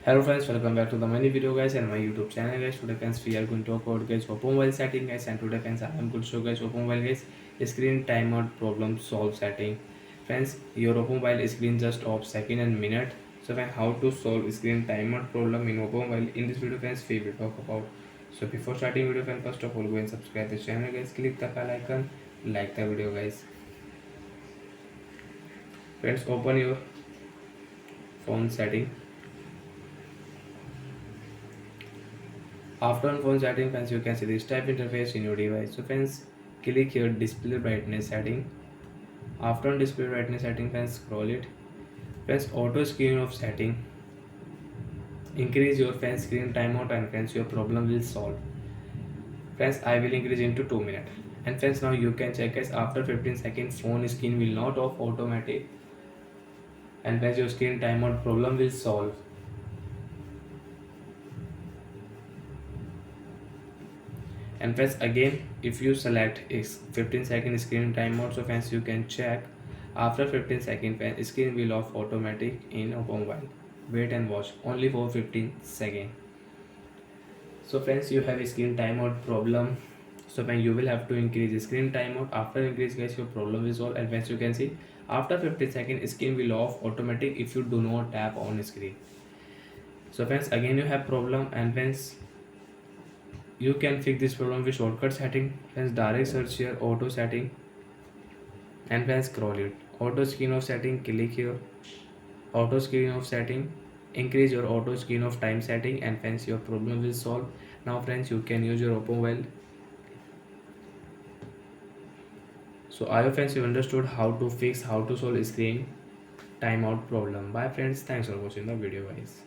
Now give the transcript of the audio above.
Hello friends, welcome back to the mini video guys and my YouTube channel guys. Today friends we are going to talk about guys oppo mobile setting guys, and today friends I am going to show guys oppo mobile guys screen timeout problem solve setting. Friends, your oppo mobile screen just off second and minute. So friends, how to solve screen timeout problem in oppo mobile in this video friends we will talk about. So before starting video friends, first of all go and subscribe the channel guys, click the bell icon, like the video guys. Friends, open your phone setting. After on phone setting friends, you can see this type interface in your device. So friends, click here display brightness setting. After on display brightness setting friends, scroll it. Press auto screen off setting. Increase your fan screen timeout and friends your problem will solve. Friends, I will increase into 2 minutes. And friends, now you can check as after 15 seconds phone screen will not off automatic. And friends, your screen timeout problem will solve. And press again if you select is 15-second screen timeout. So friends, you can check after 15 seconds screen will off automatic in oppo mobile. Wait and watch only for 15 seconds. So friends, you have a screen timeout problem. So when you will have to increase screen timeout, after increase guys your problem is solved. And friends, you can see after 15 seconds screen will off automatic if you do not tap on screen. So friends, again you have problem, and friends you can fix this problem with shortcut setting. Friends, direct search here auto setting, and friends scroll it auto screen of setting, click here auto screen of setting, increase your auto screen of time setting, and friends your problem will solve. Now friends, you can use your oppo mobile. So I hope friends you understood how to fix, how to solve screen timeout problem. Bye friends, thanks for watching the video guys.